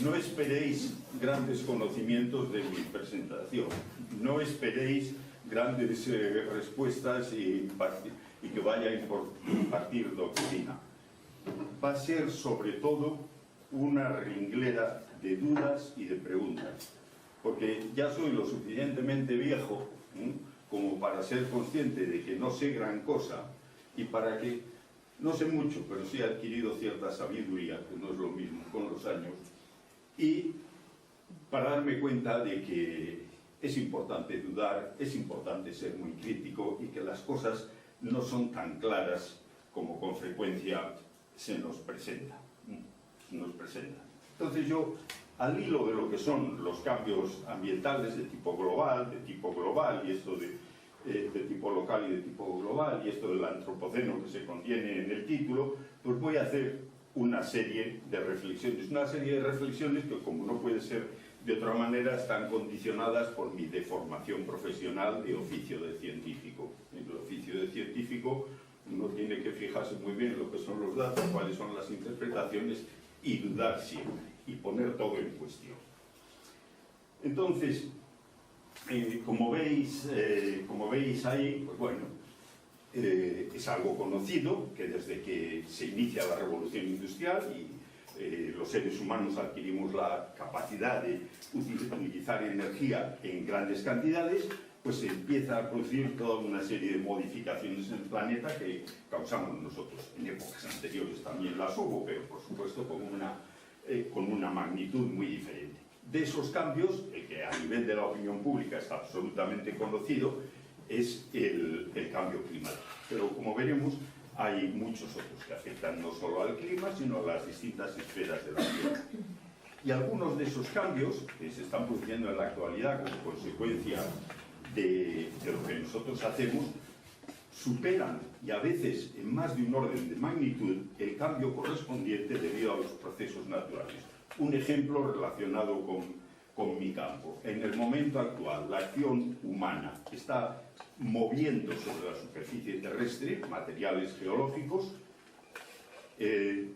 no esperéis grandes conocimientos de mi presentación, no esperéis grandes respuestas y que vaya a impartir doctrina. Va a ser sobre todo una renglera de dudas y de preguntas, porque ya soy lo suficientemente viejo como para ser consciente de que no sé gran cosa y para que, no sé mucho, pero sí he adquirido cierta sabiduría, que no es lo mismo con los años, y para darme cuenta de que es importante dudar, es importante ser muy crítico y que las cosas no son tan claras como con frecuencia se nos presenta. Entonces yo, al hilo de lo que son los cambios ambientales de tipo global y esto de tipo local y de tipo global, y esto del antropoceno que se contiene en el título, pues voy a hacer una serie de reflexiones que, como no puede ser de otra manera, están condicionadas por mi deformación profesional de oficio de científico. En el oficio de científico uno tiene que fijarse muy bien en lo que son los datos, cuáles son las interpretaciones y dudar siempre y poner todo en cuestión. Entonces, como veis ahí, pues bueno, es algo conocido que desde que se inicia la revolución industrial y los seres humanos adquirimos la capacidad de utilizar energía en grandes cantidades, pues se empieza a producir toda una serie de modificaciones en el planeta que causamos nosotros. En épocas anteriores también las hubo, pero por supuesto con una magnitud muy diferente. De esos cambios, el que a nivel de la opinión pública está absolutamente conocido, es el cambio climático. Pero como veremos, hay muchos otros que afectan no solo al clima, sino a las distintas esferas de la Tierra. Y algunos de esos cambios que se están produciendo en la actualidad como consecuencia de lo que nosotros hacemos, superan, y a veces en más de un orden de magnitud, el cambio correspondiente debido a los procesos naturales. Un ejemplo relacionado con mi campo. En el momento actual, la acción humana está moviendo sobre la superficie terrestre materiales geológicos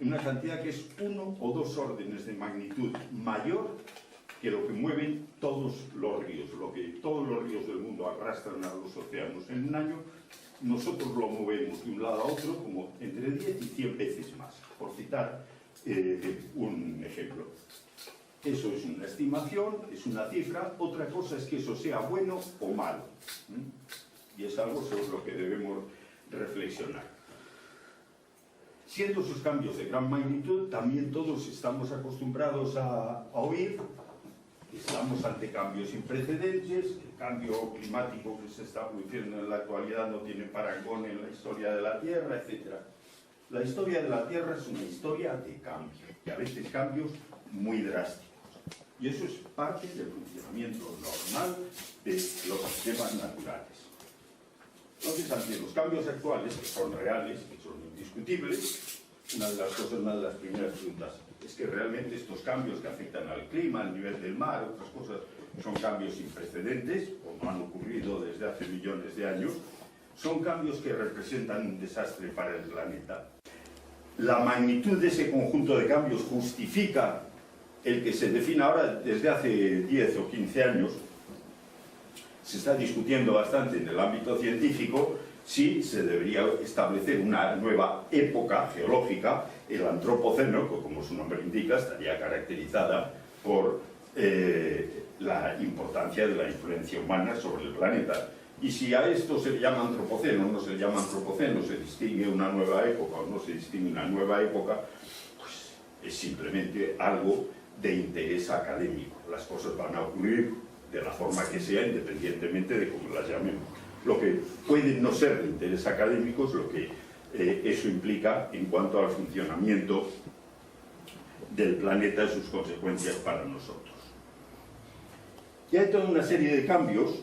una cantidad que es 1 o 2 órdenes de magnitud mayor que lo que mueven todos los ríos. Lo que todos los ríos del mundo arrastran a los océanos en un año, nosotros lo movemos de un lado a otro como entre 10 y 100 veces más, por citar un ejemplo. Eso es una estimación, es una cifra. Otra cosa es que eso sea bueno o malo. Y es algo sobre lo que debemos reflexionar. Siendo esos cambios de gran magnitud, también todos estamos acostumbrados a oír que estamos ante cambios sin precedentes. El cambio climático que se está produciendo en la actualidad no tiene parangón en la historia de la Tierra, etc. La historia de la Tierra es una historia de cambios, y a veces cambios muy drásticos. Y eso es parte del funcionamiento normal de los sistemas naturales. Entonces, ante los cambios actuales, que son reales, que son indiscutibles, una de las primeras preguntas es que realmente estos cambios que afectan al clima, al nivel del mar, otras cosas, son cambios sin precedentes, como han ocurrido desde hace millones de años, son cambios que representan un desastre para el planeta. La magnitud de ese conjunto de cambios justifica el que se define ahora desde hace 10 o 15 años. Se está discutiendo bastante en el ámbito científico si se debería establecer una nueva época geológica, el antropoceno, que como su nombre indica estaría caracterizada por la importancia de la influencia humana sobre el planeta. Y si a esto se le llama antropoceno, no se le llama antropoceno, se distingue una nueva época o no se distingue una nueva época, pues es simplemente algo de interés académico. Las cosas van a ocurrir de la forma que sea, independientemente de cómo las llamemos. Lo que puede no ser de interés académico es lo que eso implica en cuanto al funcionamiento del planeta y sus consecuencias para nosotros. Y hay toda una serie de cambios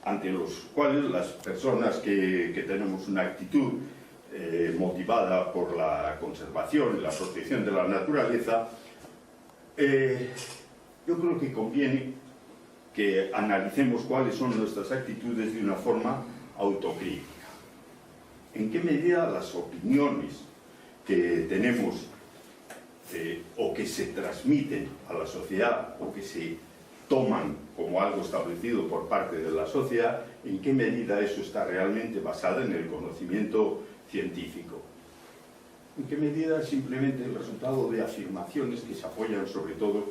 ante los cuales las personas que tenemos una actitud motivada por la conservación y la protección de la naturaleza, yo creo que conviene que analicemos cuáles son nuestras actitudes de una forma autocrítica. ¿En qué medida las opiniones que tenemos o que se transmiten a la sociedad o que se toman como algo establecido por parte de la sociedad, en qué medida eso está realmente basado en el conocimiento científico. En qué medida es simplemente el resultado de afirmaciones que se apoyan sobre todo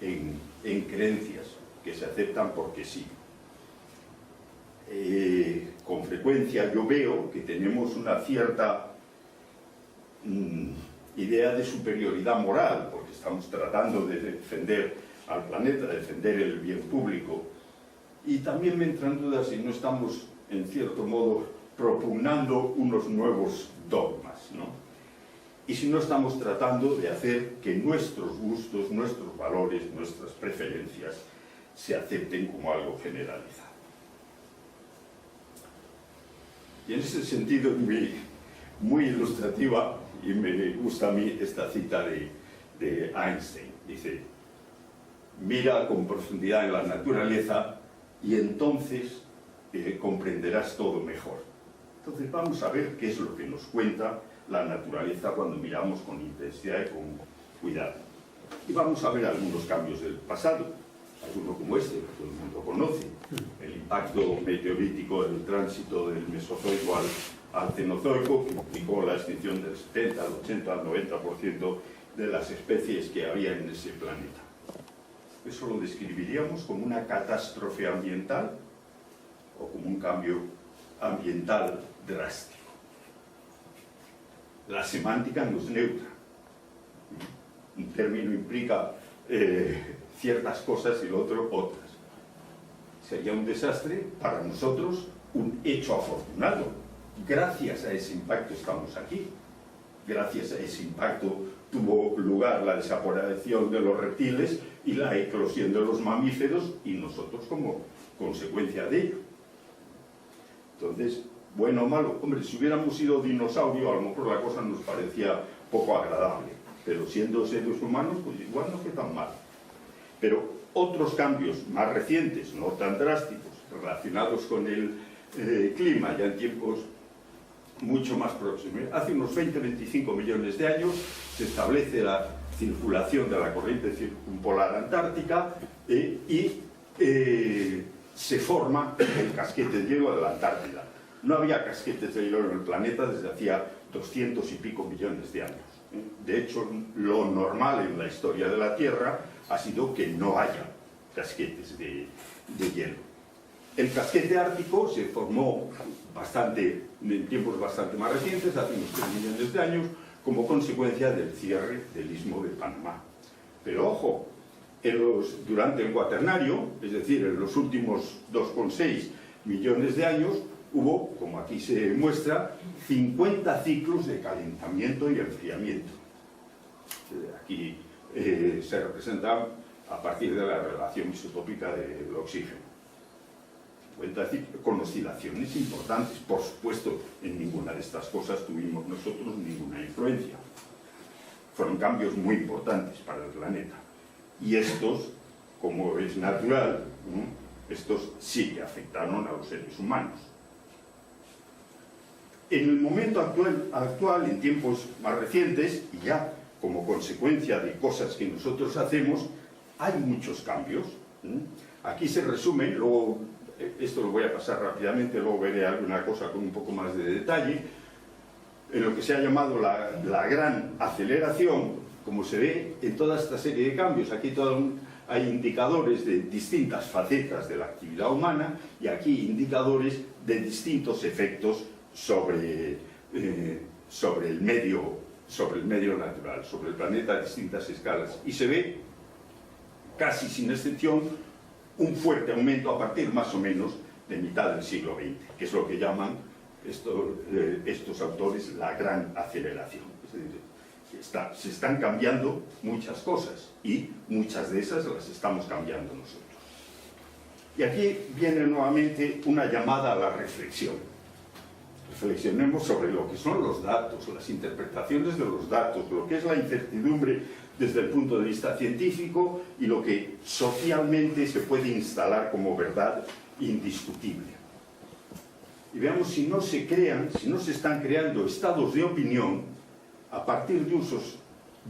en creencias que se aceptan porque sí. Con frecuencia yo veo que tenemos una cierta idea de superioridad moral, porque estamos tratando de defender al planeta, defender el bien público, y también me entran dudas si no estamos, en cierto modo, propugnando unos nuevos dogmas, ¿no? Y si no estamos tratando de hacer que nuestros gustos, nuestros valores, nuestras preferencias se acepten como algo generalizado. Y en ese sentido muy ilustrativa, y me gusta a mí esta cita de Einstein. Dice: mira con profundidad en la naturaleza y entonces comprenderás todo mejor. Entonces vamos a ver qué es lo que nos cuenta la naturaleza cuando miramos con intensidad y con cuidado. Y vamos a ver algunos cambios del pasado, alguno como este, que todo el mundo conoce, el impacto meteorítico del tránsito del Mesozoico al Cenozoico, que implicó la extinción del 70, al 80, al 90% de las especies que había en ese planeta. Eso lo describiríamos como una catástrofe ambiental o como un cambio ambiental drástico. La semántica no es neutra. Un término implica ciertas cosas y el otro otras. Sería un desastre para nosotros, un hecho afortunado. Gracias a ese impacto estamos aquí. Gracias a ese impacto tuvo lugar la desaparición de los reptiles y la eclosión de los mamíferos, y nosotros como consecuencia de ello. Entonces, bueno o malo, hombre, si hubiéramos sido dinosaurio, a lo mejor la cosa nos parecía poco agradable, pero siendo seres humanos, pues igual no fue tan mal. Pero otros cambios más recientes, no tan drásticos, relacionados con el clima, ya en tiempos mucho más próximos. Hace unos 20-25 millones de años se establece la circulación de la corriente circumpolar antártica y se forma el casquete de hielo de la Antártida. No había casquetes de hielo en el planeta desde hacía 200 y pico millones de años. De hecho, lo normal en la historia de la Tierra ha sido que no haya casquetes de hielo. El casquete ártico se formó en tiempos bastante más recientes, hace unos 3 millones de años, como consecuencia del cierre del Istmo de Panamá. Pero ojo, durante el Cuaternario, es decir, en los últimos 2,6 millones de años, hubo, como aquí se muestra, 50 ciclos de calentamiento y enfriamiento. Aquí se representa a partir de la relación isotópica del oxígeno. 50 ciclos con oscilaciones importantes. Por supuesto, en ninguna de estas cosas tuvimos nosotros ninguna influencia. Fueron cambios muy importantes para el planeta. Y estos, como es natural, estos sí que afectaron a los seres humanos. En el momento actual, en tiempos más recientes, y ya como consecuencia de cosas que nosotros hacemos, hay muchos cambios. Aquí se resume, luego esto lo voy a pasar rápidamente, luego veré alguna cosa con un poco más de detalle, en lo que se ha llamado la gran aceleración, como se ve en toda esta serie de cambios. Aquí hay indicadores de distintas facetas de la actividad humana y aquí indicadores de distintos efectos sobre el medio natural, sobre el planeta a distintas escalas. Y se ve, casi sin excepción, un fuerte aumento a partir más o menos de mitad del siglo XX, que es lo que llaman estos autores la gran aceleración. Es decir, se están cambiando muchas cosas y muchas de esas las estamos cambiando nosotros. Y aquí viene nuevamente una llamada a la reflexión. Reflexionemos sobre lo que son los datos, las interpretaciones de los datos, lo que es la incertidumbre desde el punto de vista científico y lo que socialmente se puede instalar como verdad indiscutible. Y veamos si no se están creando estados de opinión a partir de usos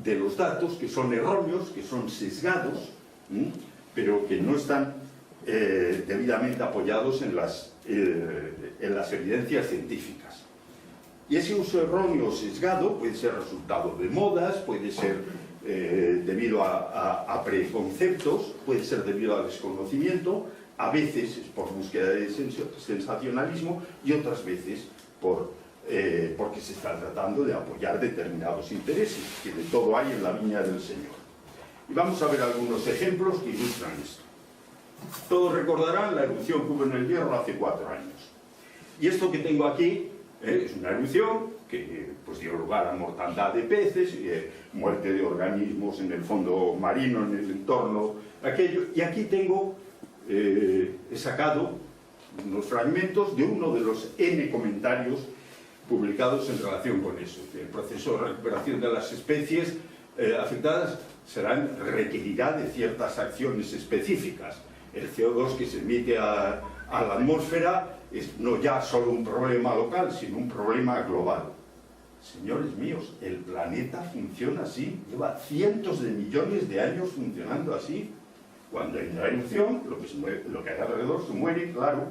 de los datos que son erróneos, que son sesgados, pero que no están debidamente apoyados en las evidencias científicas. Y ese uso erróneo o sesgado puede ser resultado de modas, puede ser debido a preconceptos, puede ser debido a desconocimiento, a veces es por búsqueda de sensacionalismo y otras veces porque se está tratando de apoyar determinados intereses, que de todo hay en la viña del Señor. Y vamos a ver algunos ejemplos que ilustran esto. Todos recordarán la erupción que hubo en el Hierro hace 4 años. Y esto que tengo aquí es una erupción que pues, dio lugar a mortandad de peces, muerte de organismos en el fondo marino, en el entorno aquello. Y aquí tengo, he sacado unos fragmentos de uno de los N comentarios publicados en relación con eso. El proceso de recuperación de las especies afectadas requerirá de ciertas acciones específicas. El CO2 que se emite a la atmósfera es no ya solo un problema local, sino un problema global. Señores míos, el planeta funciona así, lleva cientos de millones de años funcionando así. Cuando hay una erupción, lo que hay alrededor se muere, claro.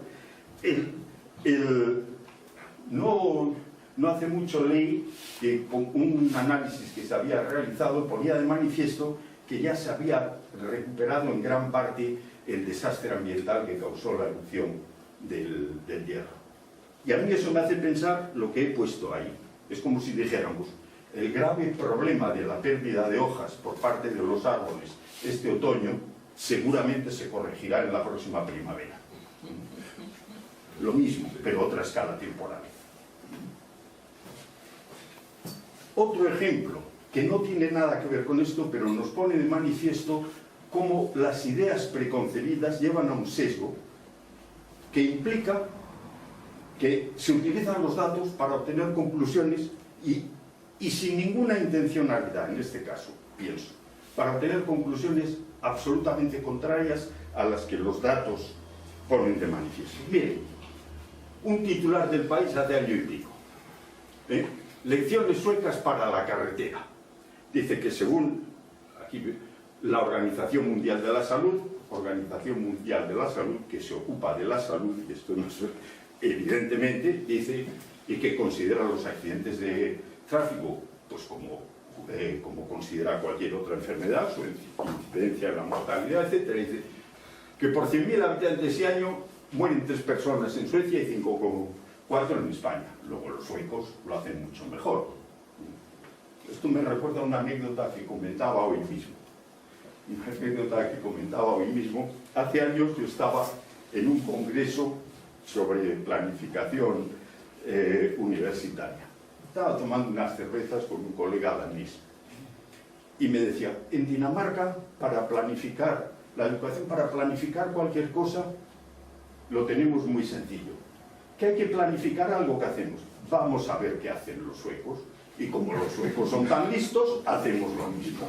No hace mucho leí que con un análisis que se había realizado ponía de manifiesto que ya se había recuperado en gran parte el desastre ambiental que causó la erupción del Hierro. Y a mí eso me hace pensar lo que he puesto ahí. Es como si dijéramos, el grave problema de la pérdida de hojas por parte de los árboles este otoño seguramente se corregirá en la próxima primavera. Lo mismo, pero a otra escala temporal. Otro ejemplo, que no tiene nada que ver con esto, pero nos pone de manifiesto cómo las ideas preconcebidas llevan a un sesgo que implica que se utilizan los datos para obtener conclusiones y sin ninguna intencionalidad, en este caso, pienso, para obtener conclusiones absolutamente contrarias a las que los datos ponen de manifiesto. Miren, un titular del País hace año y pico. Lecciones suecas para la carretera. Dice que según aquí, la Organización Mundial de la Salud, que se ocupa de la salud, y esto no es, evidentemente, dice, y que considera los accidentes de tráfico pues como considera cualquier otra enfermedad, su incidencia en la mortalidad, etc. Dice que por 100.000 habitantes ese año mueren 3 personas en Suecia y 5,4 en España. Luego los suecos lo hacen mucho mejor. Esto me recuerda a una anécdota que comentaba hoy mismo. Hace años yo estaba en un congreso sobre planificación universitaria. Estaba tomando unas cervezas con un colega danés y me decía, en Dinamarca, para planificar la educación, para planificar cualquier cosa, lo tenemos muy sencillo. Que hay que planificar algo que hacemos. Vamos a ver qué hacen los suecos. Y como los suecos son tan listos, hacemos lo mismo.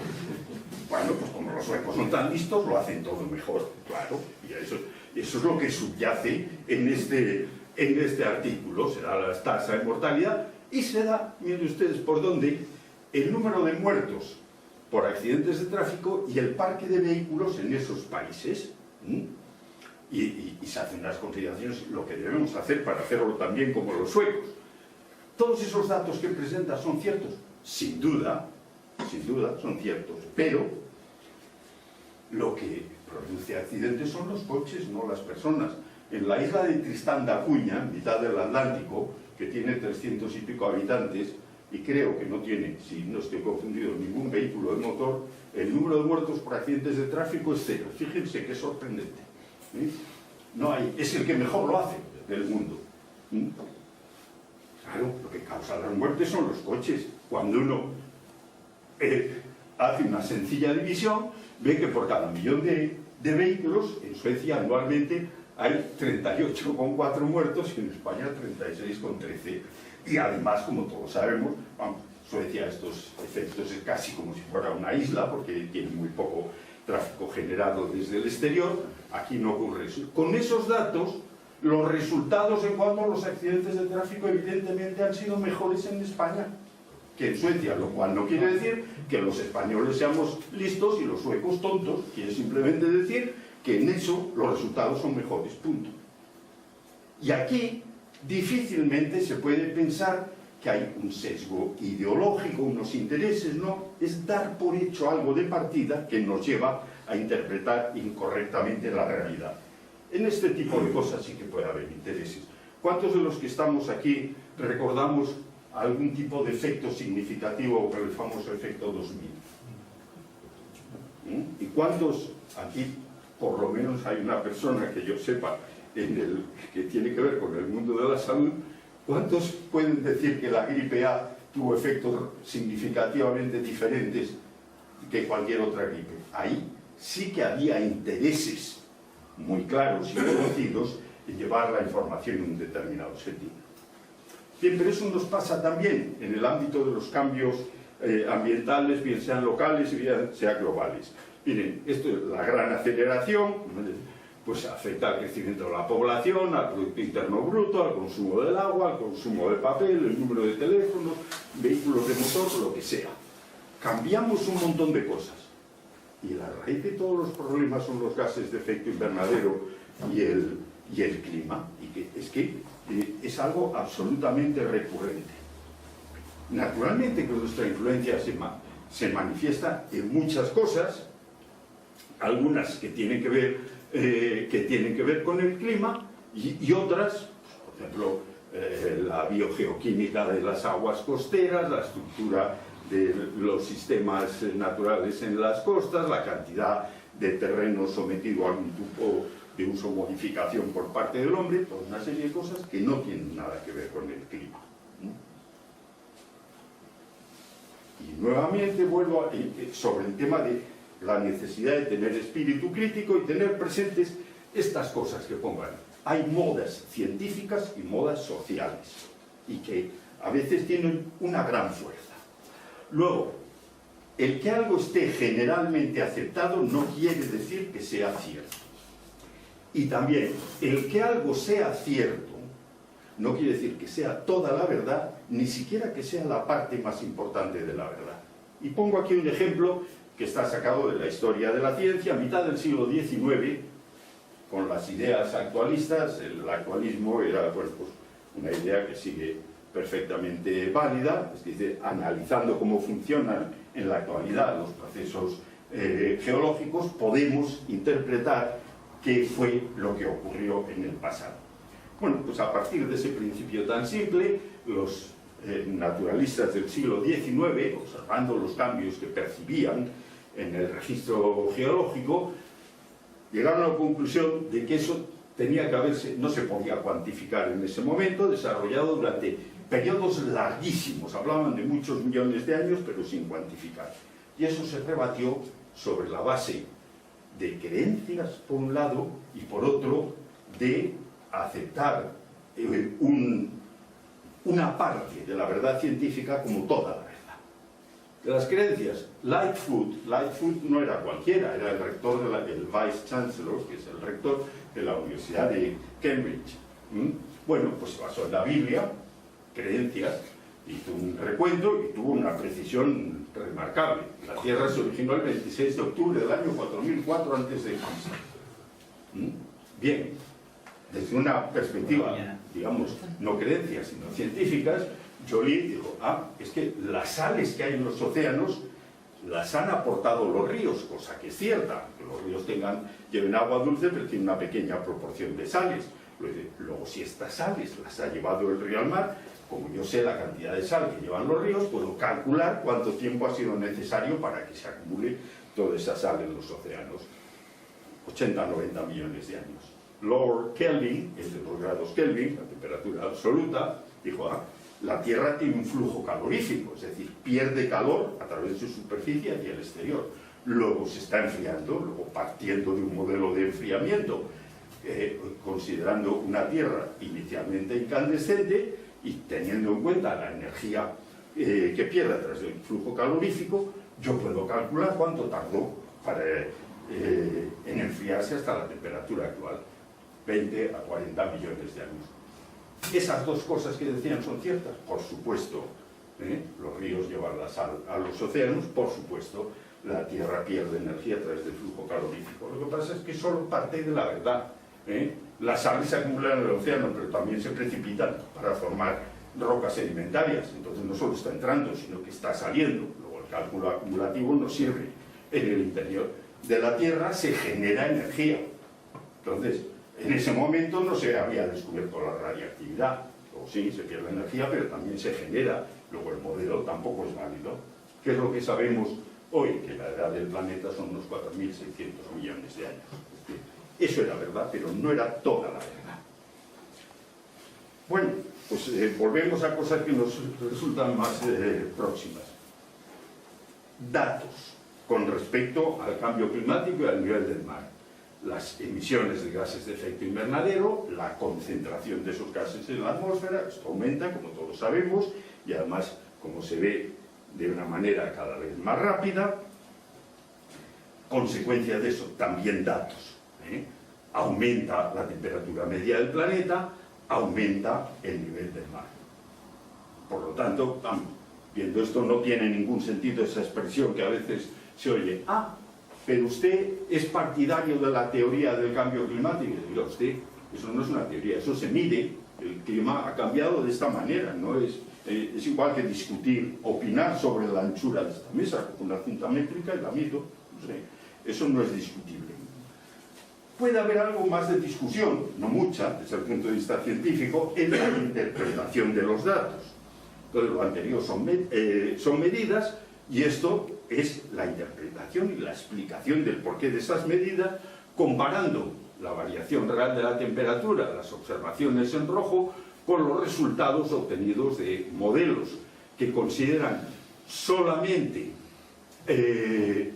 Bueno, pues como los suecos son tan listos, lo hacen todo mejor, claro. Y eso es lo que subyace en este artículo. Se da la tasa de mortalidad y se da, miren ustedes por dónde, el número de muertos por accidentes de tráfico y el parque de vehículos en esos países. Y se hacen unas consideraciones, lo que debemos hacer para hacerlo también como los suecos. ¿Todos esos datos que presenta son ciertos? Sin duda son ciertos, pero lo que produce accidentes son los coches, no las personas. En la isla de Tristán da Cunha, en mitad del Atlántico, que tiene 300 y pico habitantes, y creo que no tiene, si no estoy confundido, ningún vehículo de motor, el número de muertos por accidentes de tráfico es 0. Fíjense qué sorprendente. No hay, es el que mejor lo hace del mundo. Claro, lo que causa las muertes son los coches. Cuando uno hace una sencilla división, ve que por cada millón de vehículos, en Suecia anualmente hay 38,4 muertos y en España 36,13. Y además, como todos sabemos, Suecia estos efectos es casi como si fuera una isla, porque tiene muy poco tráfico generado desde el exterior. Aquí no ocurre eso. Con esos datos, los resultados en cuanto a los accidentes de tráfico evidentemente han sido mejores en España. que en Suecia, lo cual no quiere decir que los españoles seamos listos y los suecos tontos, quiere simplemente decir que en eso los resultados son mejores, punto. Y aquí difícilmente se puede pensar que hay un sesgo ideológico, unos intereses, no, es dar por hecho algo de partida que nos lleva a interpretar incorrectamente la realidad. En este tipo de cosas sí que puede haber intereses. ¿Cuántos de los que estamos aquí recordamos algún tipo de efecto significativo por el famoso efecto 2000? ¿Y cuántos aquí, por lo menos hay una persona que yo sepa que tiene que ver con el mundo de la salud, cuántos pueden decir que la gripe A tuvo efectos significativamente diferentes que cualquier otra gripe? Ahí sí que había intereses muy claros y conocidos en llevar la información en un determinado sentido. Bien, pero eso nos pasa también en el ámbito de los cambios ambientales, bien sean locales, bien sean globales. Miren, esto es la gran aceleración, pues afecta al crecimiento de la población, al Producto Interno Bruto, al consumo del agua, al consumo de papel, el número de teléfonos, vehículos de motor, lo que sea. Cambiamos un montón de cosas. Y la raíz de todos los problemas son los gases de efecto invernadero y el clima. Y es que es algo absolutamente recurrente. Naturalmente que nuestra influencia se manifiesta en muchas cosas, algunas que tienen que ver con el clima y otras, por ejemplo, la biogeoquímica de las aguas costeras, la estructura de los sistemas naturales en las costas, la cantidad de terreno sometido a algún tipo de uso o modificación por parte del hombre, toda una serie de cosas que no tienen nada que ver con el clima. Y nuevamente vuelvo sobre el tema de la necesidad de tener espíritu crítico y tener presentes estas cosas que pongan. Hay modas científicas y modas sociales, y que a veces tienen una gran fuerza. Luego, el que algo esté generalmente aceptado no quiere decir que sea cierto. Y también, el que algo sea cierto no quiere decir que sea toda la verdad, ni siquiera que sea la parte más importante de la verdad. Y pongo aquí un ejemplo que está sacado de la historia de la ciencia, a mitad del siglo XIX, con las ideas actualistas. El actualismo era, bueno, pues, una idea que sigue perfectamente válida, es decir, analizando cómo funcionan en la actualidad los procesos geológicos, podemos interpretar qué fue lo que ocurrió en el pasado. Bueno, pues a partir de ese principio tan simple, los naturalistas del siglo XIX, observando los cambios que percibían en el registro geológico, llegaron a la conclusión de que eso tenía que haberse, no se podía cuantificar en ese momento, desarrollado durante periodos larguísimos, hablaban de muchos millones de años, pero sin cuantificar. Y eso se rebatió sobre la base de creencias, por un lado, y por otro, de aceptar una parte de la verdad científica como toda la verdad. De las creencias, Lightfoot no era cualquiera, era el rector, el Vice Chancellor, que es el rector de la Universidad de Cambridge. Bueno, pues se basó en la Biblia, creencias, hizo un recuento y tuvo una precisión remarcable. La Tierra se originó el 26 de octubre del año 4004 a.C. Bien, desde una perspectiva, digamos, no creencias, sino científicas, Joly dijo, es que las sales que hay en los océanos las han aportado los ríos, cosa que es cierta, que los ríos lleven agua dulce, pero tienen una pequeña proporción de sales. Luego, si estas sales las ha llevado el río al mar, como yo sé la cantidad de sal que llevan los ríos, puedo calcular cuánto tiempo ha sido necesario para que se acumule toda esa sal en los océanos. 80-90 millones de años. Lord Kelvin, el de los grados Kelvin, la temperatura absoluta, dijo, la Tierra tiene un flujo calorífico, es decir, pierde calor a través de su superficie hacia el exterior. Luego se está enfriando, luego partiendo de un modelo de enfriamiento, considerando una Tierra inicialmente incandescente y teniendo en cuenta la energía que pierde a través del flujo calorífico, yo puedo calcular cuánto tardó en enfriarse hasta la temperatura actual, 20 a 40 millones de años. ¿Esas dos cosas que decían son ciertas? Por supuesto Los ríos llevan la sal a los océanos, por supuesto, la Tierra pierde energía a través del flujo calorífico. Lo que pasa es que solo parte de la verdad. Las sales se acumulan en el océano, pero también se precipitan para formar rocas sedimentarias. Entonces no solo está entrando, sino que está saliendo. Luego el cálculo acumulativo nos sirve. En el interior de la Tierra se genera energía. Entonces, en ese momento no se había descubierto la radiactividad. O sí, se pierde energía, pero también se genera. Luego el modelo tampoco es válido. ¿Qué es lo que sabemos hoy? Que la edad del planeta son unos 4.600 millones de años. Eso era verdad, pero no era toda la verdad. Bueno, pues volvemos a cosas que nos resultan más próximas. Datos con respecto al cambio climático y al nivel del mar. Las emisiones de gases de efecto invernadero, la concentración de esos gases en la atmósfera, esto aumenta, como todos sabemos, y además, como se ve de una manera cada vez más rápida. Consecuencia de eso, también datos. Aumenta la temperatura media del planeta, aumenta el nivel del mar. Por lo tanto, viendo esto, no tiene ningún sentido esa expresión que a veces se oye: pero usted es partidario de la teoría del cambio climático. Y digo, usted, eso no es una teoría, eso se mide. El clima ha cambiado de esta manera, no es igual que discutir, opinar sobre la anchura de esta mesa, con una cinta métrica y la mido. No sé, eso no es discutible. Puede haber algo más de discusión, no mucha, desde el punto de vista científico, en la interpretación de los datos. Entonces, lo anterior son medidas, y esto es la interpretación y la explicación del porqué de esas medidas, comparando la variación real de la temperatura, las observaciones en rojo, con los resultados obtenidos de modelos que consideran solamente el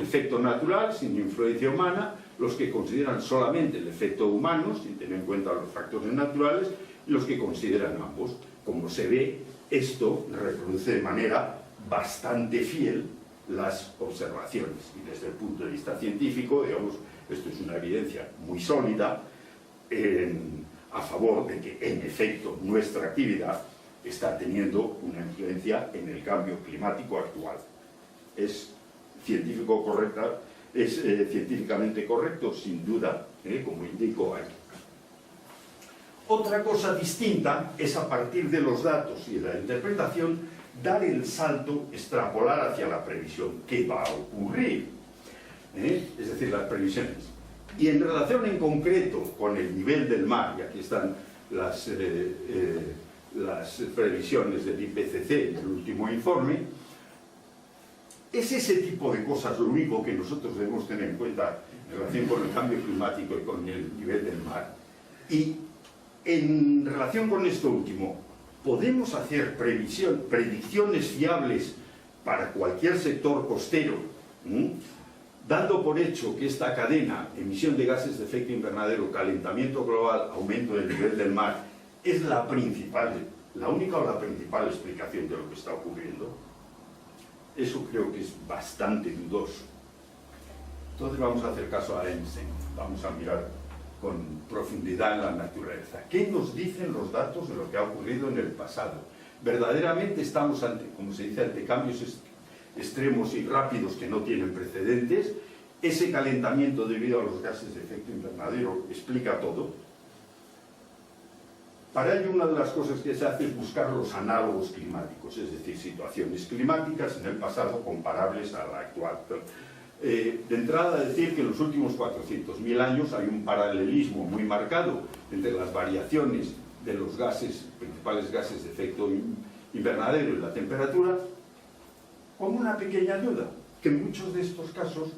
efecto natural, sin influencia humana, los que consideran solamente el efecto humano, sin tener en cuenta los factores naturales, y los que consideran ambos. Como se ve, esto reproduce de manera bastante fiel las observaciones. Y desde el punto de vista científico, digamos, esto es una evidencia muy sólida a favor de que, en efecto, nuestra actividad está teniendo una influencia en el cambio climático actual. Es científicamente correcto, sin duda, como indico aquí. Otra cosa distinta es, a partir de los datos y de la interpretación, dar el salto, extrapolar hacia la previsión. ¿Qué va a ocurrir? Es decir, las previsiones. Y en relación en concreto con el nivel del mar, y aquí están las previsiones del IPCC en el último informe, es ese tipo de cosas lo único que nosotros debemos tener en cuenta en relación con el cambio climático y con el nivel del mar. Y en relación con esto último, ¿podemos hacer predicciones fiables para cualquier sector costero, dando por hecho que esta cadena, emisión de gases de efecto invernadero, calentamiento global, aumento del nivel del mar, es la única o la principal explicación de lo que está ocurriendo? Eso creo que es bastante dudoso. Entonces vamos a hacer caso a Einstein, vamos a mirar con profundidad en la naturaleza. ¿Qué nos dicen los datos de lo que ha ocurrido en el pasado? Verdaderamente estamos ante, como se dice, ante cambios extremos y rápidos que no tienen precedentes. Ese calentamiento debido a los gases de efecto invernadero explica todo. Para ello, una de las cosas que se hace es buscar los análogos climáticos, es decir, situaciones climáticas en el pasado comparables a la actual. De entrada, decir que en los últimos 400.000 años hay un paralelismo muy marcado entre las variaciones de los principales gases de efecto invernadero y la temperatura, con una pequeña duda, que en muchos de estos casos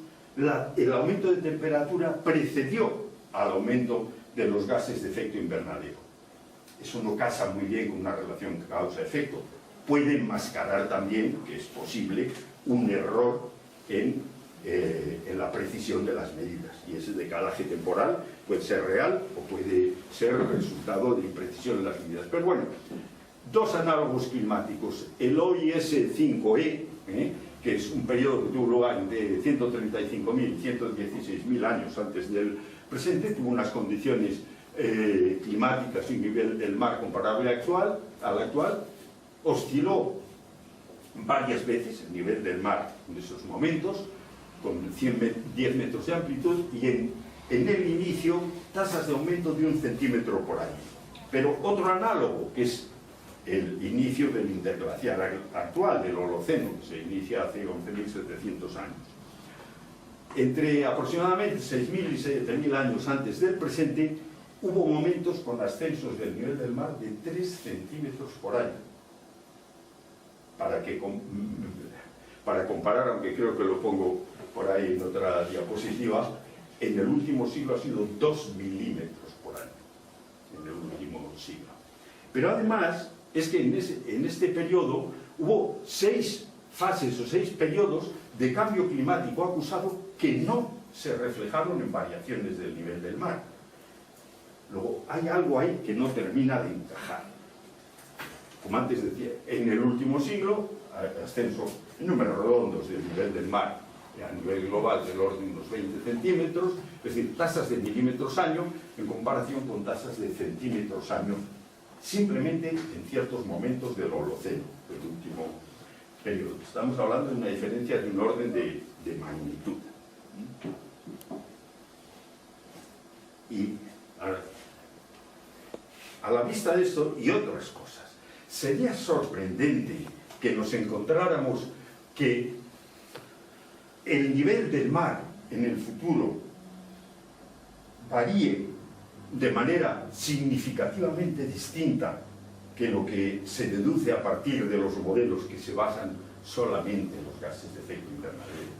el aumento de temperatura precedió al aumento de los gases de efecto invernadero. Eso no casa muy bien con una relación causa-efecto. Puede enmascarar también, que es posible, un error en la precisión de las medidas. Y ese decalaje temporal puede ser real o puede ser el resultado de imprecisión en las medidas. Pero bueno, dos análogos climáticos. El OIS-5E, que es un periodo que tuvo lugar de 135.000 y 116.000 años antes del presente, tuvo unas condiciones climáticas y un nivel del mar comparable al actual, osciló varias veces el nivel del mar en esos momentos, con 10 metros de amplitud, y en el inicio tasas de aumento de 1 centímetro por año. Pero otro análogo, que es el inicio del interglacial actual, del Holoceno, que se inicia hace 11.700 años. Entre aproximadamente 6.000 y 7.000 años antes del presente, hubo momentos con ascensos del nivel del mar de 3 centímetros por año. Para comparar, aunque creo que lo pongo por ahí en otra diapositiva, en el último siglo ha sido 2 milímetros por año, en el último siglo. Pero además, es que en este periodo hubo 6 fases o 6 periodos de cambio climático acusado que no se reflejaron en variaciones del nivel del mar. Luego, hay algo ahí que no termina de encajar. Como antes decía, en el último siglo, ascenso en números redondos del nivel del mar a nivel global del orden de unos 20 centímetros, es decir, tasas de milímetros año en comparación con tasas de centímetros año, simplemente en ciertos momentos del Holoceno, del último periodo. Estamos hablando de una diferencia de un orden de magnitud. Y a la vista de esto y otras cosas, sería sorprendente que nos encontráramos que el nivel del mar en el futuro varíe de manera significativamente distinta que lo que se deduce a partir de los modelos que se basan solamente en los gases de efecto invernadero.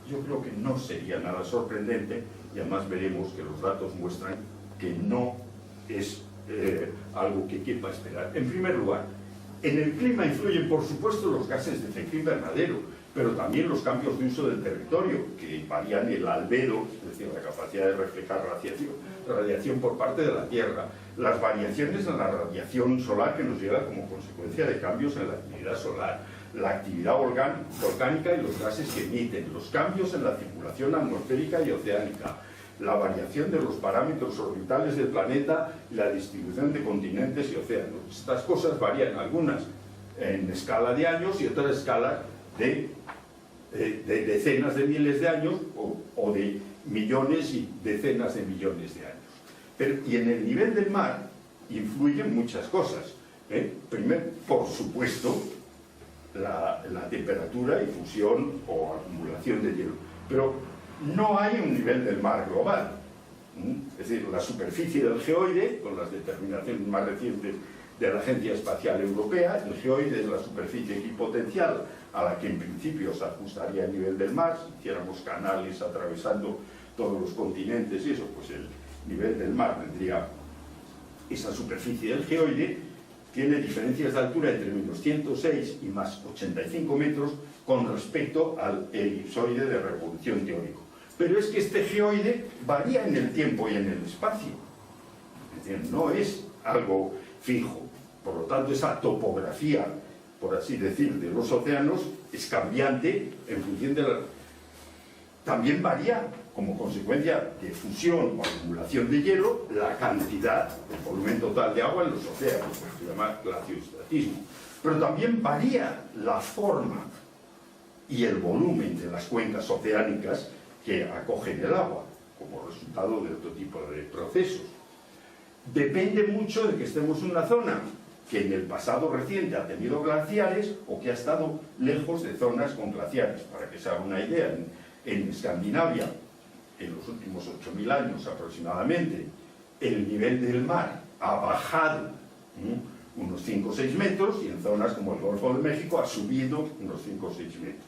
Yo creo que no sería nada sorprendente, y además veremos que los datos muestran que no es algo que quepa esperar. En primer lugar, en el clima influyen, por supuesto, los gases de efecto invernadero, pero también los cambios de uso del territorio, que varían el albedo, es decir, la capacidad de reflejar radiación por parte de la Tierra, las variaciones en la radiación solar que nos llega como consecuencia de cambios en la actividad solar, la actividad volcánica y los gases que emiten, los cambios en la circulación atmosférica y oceánica, la variación de los parámetros orbitales del planeta y la distribución de continentes y océanos. Estas cosas varían, algunas en escala de años y otras escalas de decenas de miles de años o de millones y decenas de millones de años. Y en el nivel del mar influyen muchas cosas. Primero, por supuesto, la temperatura y fusión o acumulación de hielo. Pero no hay un nivel del mar global. Es decir, la superficie del geoide, con las determinaciones más recientes de la Agencia Espacial Europea, el geoide es la superficie equipotencial a la que en principio se ajustaría el nivel del mar. Si hiciéramos canales atravesando todos los continentes y eso, pues el nivel del mar tendría esa superficie del geoide. Tiene diferencias de altura entre menos 106 y más 85 metros con respecto al elipsoide de revolución teórico. Pero es que este geoide varía en el tiempo y en el espacio. Es decir, no es algo fijo. Por lo tanto, esa topografía, por así decir, de los océanos es cambiante en función de la... También varía, como consecuencia de fusión o acumulación de hielo, la cantidad, el volumen total de agua en los océanos, que se llama glaciostatismo. Pero también varía la forma y el volumen de las cuencas oceánicas que acogen el agua, como resultado de otro tipo de procesos. Depende mucho de que estemos en una zona que en el pasado reciente ha tenido glaciares o que ha estado lejos de zonas con glaciares. Para que se haga una idea, en Escandinavia, en los últimos 8.000 años aproximadamente, el nivel del mar ha bajado unos 5 o 6 metros y en zonas como el Golfo de México ha subido unos 5 o 6 metros.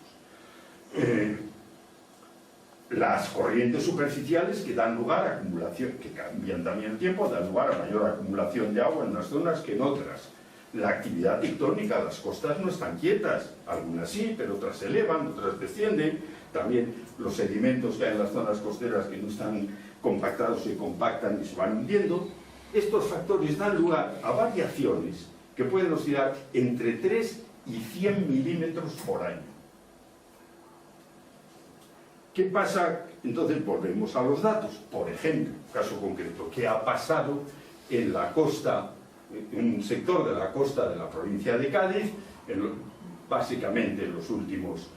Las corrientes superficiales que dan lugar a acumulación, que cambian también el tiempo, dan lugar a mayor acumulación de agua en unas zonas que en otras. La actividad tectónica, las costas no están quietas, algunas sí, pero otras se elevan, otras descienden. También los sedimentos que hay en las zonas costeras que no están compactados se compactan y se van hundiendo. Estos factores dan lugar a variaciones que pueden oscilar entre 3 y 100 milímetros por año. ¿Qué pasa? Entonces volvemos a los datos. Por ejemplo, caso concreto, ¿qué ha pasado en la costa un sector de la costa de la provincia de Cádiz, básicamente en los últimos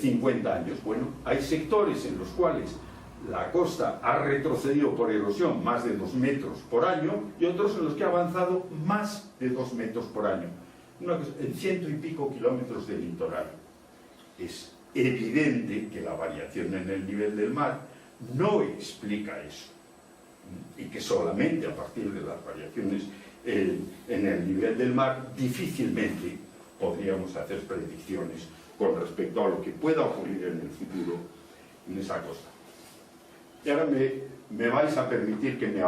50 años. Bueno, hay sectores en los cuales la costa ha retrocedido por erosión más de 2 metros por año y otros en los que ha avanzado más de 2 metros por año, en 100 y pico kilómetros de litoral. Es evidente que la variación en el nivel del mar no explica eso, y que solamente a partir de las variaciones en el nivel del mar difícilmente podríamos hacer predicciones con respecto a lo que pueda ocurrir en el futuro en esa costa. Y ahora me vais a permitir que me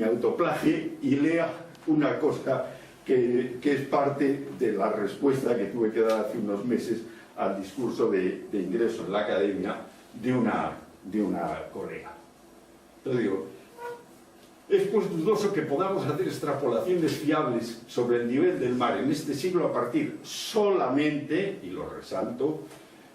autoplagie y lea una cosa que es parte de la respuesta que tuve que dar hace unos meses al discurso de ingreso en la academia de una colega. Entonces digo, es pues dudoso que podamos hacer extrapolaciones fiables sobre el nivel del mar en este siglo a partir solamente, y lo resalto,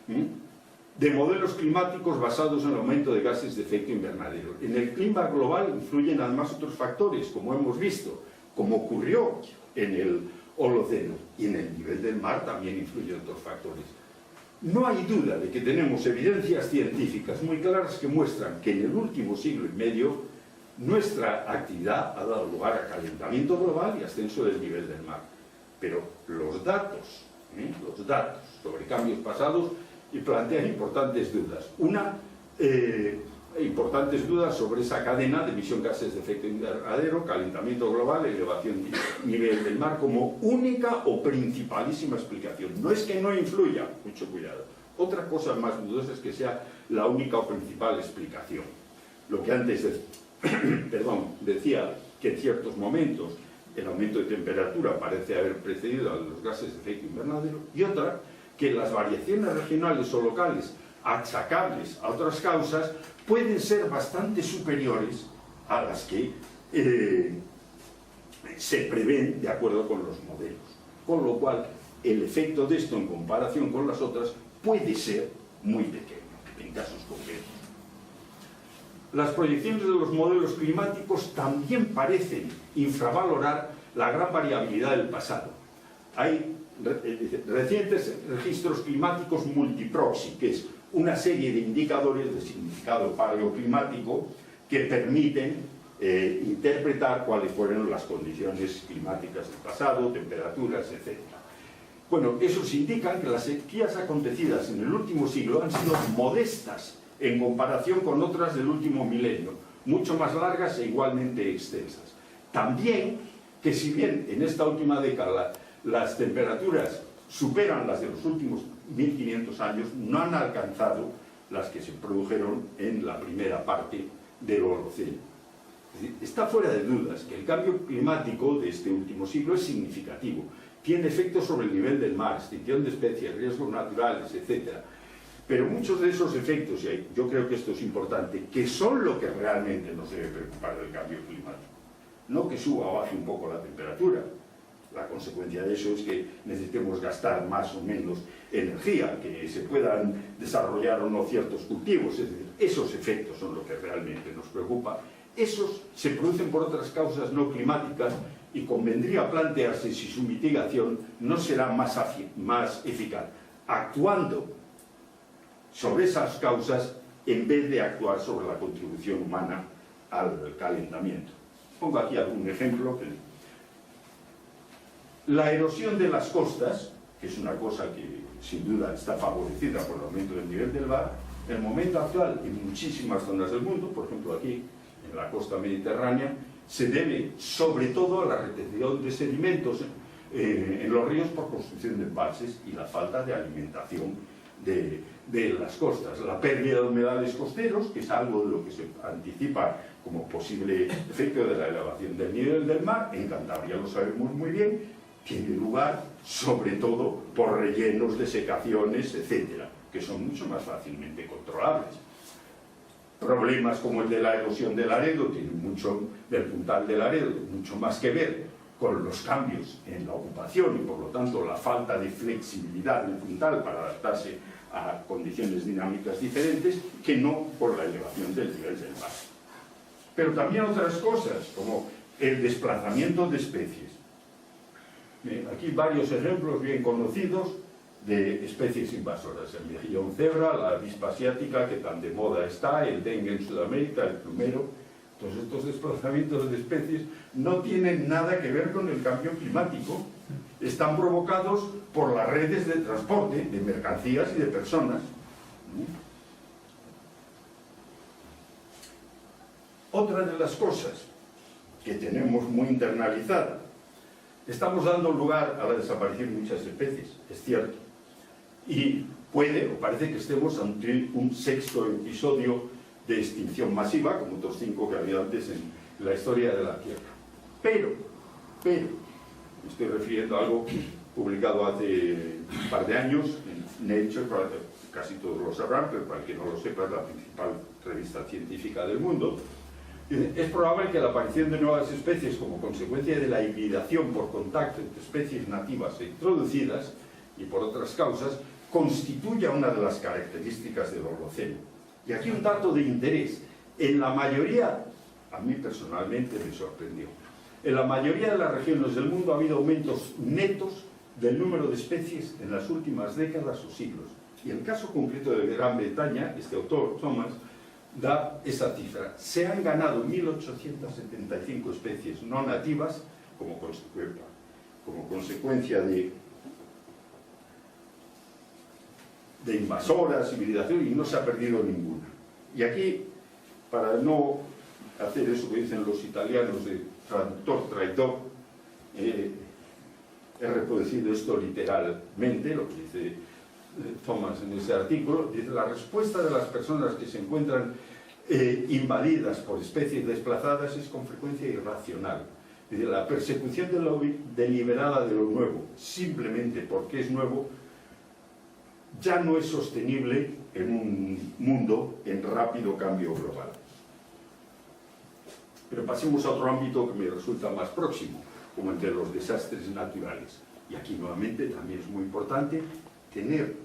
de modelos climáticos basados en el aumento de gases de efecto invernadero. En el clima global influyen además otros factores, como hemos visto, como ocurrió en el Holoceno, y en el nivel del mar también influyen otros factores. No hay duda de que tenemos evidencias científicas muy claras que muestran que en el último siglo y medio nuestra actividad ha dado lugar a calentamiento global y ascenso del nivel del mar. Pero los datos sobre cambios pasados plantean importantes dudas. Importantes dudas sobre esa cadena de emisión de gases de efecto invernadero, calentamiento global, elevación del nivel del mar como única o principalísima explicación. No es que no influya, mucho cuidado. Otra cosa más dudosa es que sea la única o principal explicación. Lo que antes decía que en ciertos momentos el aumento de temperatura parece haber precedido a los gases de efecto invernadero, y otra, que las variaciones regionales o locales achacables a otras causas pueden ser bastante superiores a las que se prevén de acuerdo con los modelos. Con lo cual, el efecto de esto en comparación con las otras puede ser muy pequeño en casos concretos. Las proyecciones de los modelos climáticos también parecen infravalorar la gran variabilidad del pasado. Hay recientes registros climáticos multiproxy, que es una serie de indicadores de significado paleoclimático que permiten interpretar cuáles fueron las condiciones climáticas del pasado, temperaturas, etc. Bueno, esos indican que las sequías acontecidas en el último siglo han sido modestas en comparación con otras del último milenio, mucho más largas e igualmente extensas. También que si bien en esta última década las temperaturas superan las de los últimos 1500 años, no han alcanzado las que se produjeron en la primera parte del Holoceno. Es decir, está fuera de dudas que el cambio climático de este último siglo es significativo. Tiene efectos sobre el nivel del mar, extinción de especies, riesgos naturales, etc. Pero muchos de esos efectos, y yo creo que esto es importante, que son lo que realmente nos debe preocupar del cambio climático. No que suba o baje un poco la temperatura. La consecuencia de eso es que necesitemos gastar más o menos energía, que se puedan desarrollar o no ciertos cultivos. Es decir, esos efectos son lo que realmente nos preocupa. Esos se producen por otras causas no climáticas y convendría plantearse si su mitigación no será más eficaz, actuando sobre esas causas en vez de actuar sobre la contribución humana al calentamiento. Pongo aquí algún ejemplo. La erosión de las costas, que es una cosa que sin duda está favorecida por el aumento del nivel del mar, en el momento actual en muchísimas zonas del mundo, por ejemplo aquí en la costa mediterránea, se debe sobre todo a la retención de sedimentos en los ríos por construcción de embalses y la falta de alimentación de las costas. La pérdida de humedales costeros, que es algo de lo que se anticipa como posible efecto de la elevación del nivel del mar, en Cantabria lo sabemos muy bien, tiene lugar sobre todo por rellenos, desecaciones, etcétera, que son mucho más fácilmente controlables. Problemas como el de la erosión del Laredo, del puntal del Laredo, mucho más que ver con los cambios en la ocupación y por lo tanto la falta de flexibilidad del puntal para adaptarse a condiciones dinámicas diferentes, que no por la elevación del nivel del mar. Pero también otras cosas, como el desplazamiento de especies. Bien, aquí varios ejemplos bien conocidos de especies invasoras: el mejillón cebra, la avispa asiática, que tan de moda está, el dengue en Sudamérica, el plumero. Todos estos desplazamientos de especies no tienen nada que ver con el cambio climático, están provocados por las redes de transporte de mercancías y de personas. Otra de las cosas que tenemos muy internalizada: estamos dando lugar a la desaparición de muchas especies, es cierto, y puede o parece que estemos ante un sexto episodio de extinción masiva, como otros 5 que había antes en la historia de la Tierra. Pero, me estoy refiriendo a algo publicado hace un par de años en Nature, casi todos lo sabrán, pero para el que no lo sepa, es la principal revista científica del mundo. Es probable que la aparición de nuevas especies como consecuencia de la hibridación por contacto entre especies nativas e introducidas, y por otras causas, constituya una de las características del Holoceno. Y aquí un dato de interés: en la mayoría, a mí personalmente me sorprendió, en la mayoría de las regiones del mundo ha habido aumentos netos del número de especies en las últimas décadas o siglos. Y en el caso concreto de Gran Bretaña, este autor, Thomas, da esa cifra. Se han ganado 1.875 especies no nativas como consecuencia de invasoras, hibridación, y no se ha perdido ninguna. Y aquí, para no hacer eso que dicen los italianos de traductor traidor, he reproducido esto literalmente, lo que dice Thomas en ese artículo. Dice: la respuesta de las personas que se encuentran invadidas por especies desplazadas es con frecuencia irracional. Dice: la persecución deliberada de lo nuevo, simplemente porque es nuevo, ya no es sostenible en un mundo en rápido cambio global. Pero pasemos a otro ámbito que me resulta más próximo, como entre los desastres naturales. Y aquí nuevamente también es muy importante tener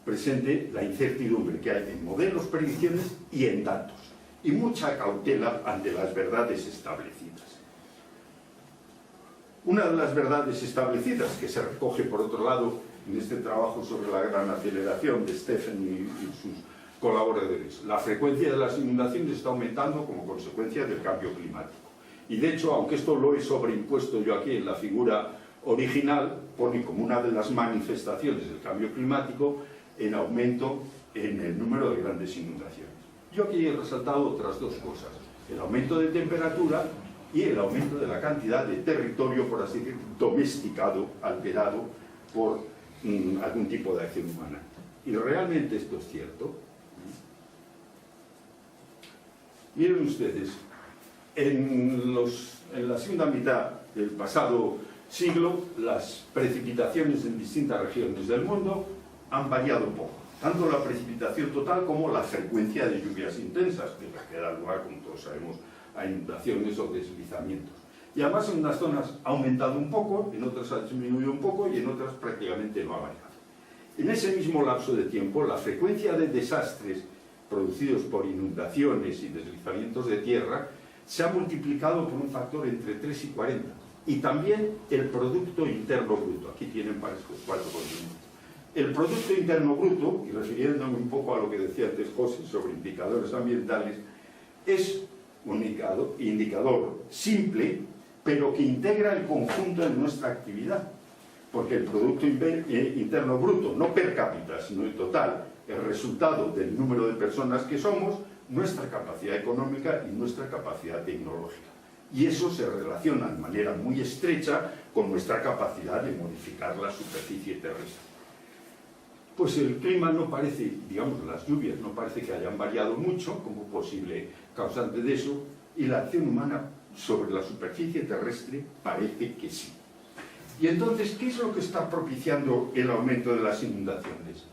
presente la incertidumbre que hay en modelos, predicciones y en datos, y mucha cautela ante las verdades establecidas. Una de las verdades establecidas, que se recoge por otro lado en este trabajo sobre la gran aceleración de Stephen y sus colaboradores: la frecuencia de las inundaciones está aumentando como consecuencia del cambio climático. Y de hecho, aunque esto lo he sobreimpuesto yo aquí en la figura original, pone como una de las manifestaciones del cambio climático en aumento en el número de grandes inundaciones. Yo aquí he resaltado otras dos cosas: el aumento de temperatura y el aumento de la cantidad de territorio, por así decirlo, domesticado, alterado por algún tipo de acción humana. Y realmente esto es cierto. Miren ustedes, en la segunda mitad del pasado siglo, las precipitaciones en distintas regiones del mundo han variado poco, tanto la precipitación total como la frecuencia de lluvias intensas, que da lugar, como todos sabemos, a inundaciones o deslizamientos. Y además en unas zonas ha aumentado un poco, en otras ha disminuido un poco y en otras prácticamente no ha variado. En ese mismo lapso de tiempo, la frecuencia de desastres producidos por inundaciones y deslizamientos de tierra se ha multiplicado por un factor entre 3 y 40. Y también el Producto Interno Bruto. Aquí tienen para estos 4 continentes. El Producto Interno Bruto, y refiriéndome un poco a lo que decía antes José sobre indicadores ambientales, es un indicador simple, pero que integra el conjunto de nuestra actividad. Porque el Producto Interno Bruto, no per cápita, sino en total, el resultado del número de personas que somos, nuestra capacidad económica y nuestra capacidad tecnológica. Y eso se relaciona de manera muy estrecha con nuestra capacidad de modificar la superficie terrestre. Pues el clima no parece, digamos, las lluvias no parece que hayan variado mucho como posible causante de eso, y la acción humana sobre la superficie terrestre parece que sí. Y entonces, ¿qué es lo que está propiciando el aumento de las inundaciones?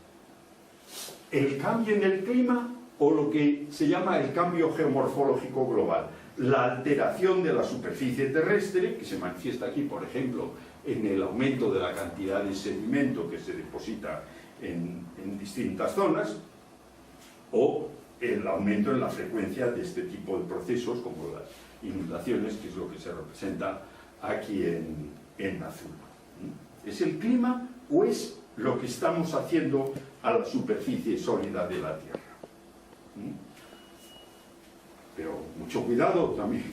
¿El cambio en el clima o lo que se llama el cambio geomorfológico global? La alteración de la superficie terrestre, que se manifiesta aquí, por ejemplo, en el aumento de la cantidad de sedimento que se deposita en distintas zonas, o el aumento en la frecuencia de este tipo de procesos, como las inundaciones, que es lo que se representa aquí en azul. ¿Es el clima o es lo que estamos haciendo a la superficie sólida de la Tierra? Pero mucho cuidado también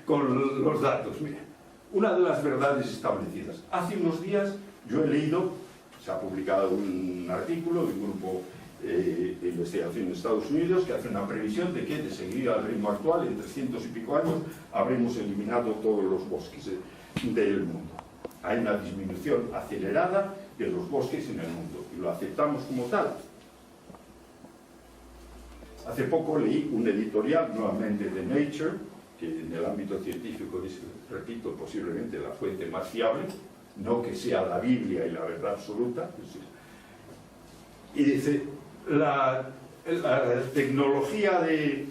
con los datos. Mira, una de las verdades establecidas. Hace unos días yo he leído, se ha publicado un artículo de un grupo de investigación en Estados Unidos que hace una previsión de que, de seguir al ritmo actual, en 300 y pico años, habremos eliminado todos los bosques del mundo. Hay una disminución acelerada de los bosques en el mundo y lo aceptamos como tal. Hace poco leí un editorial, nuevamente de Nature, que en el ámbito científico es, repito, posiblemente la fuente más fiable, no que sea la Biblia y la verdad absoluta. Y dice, la tecnología de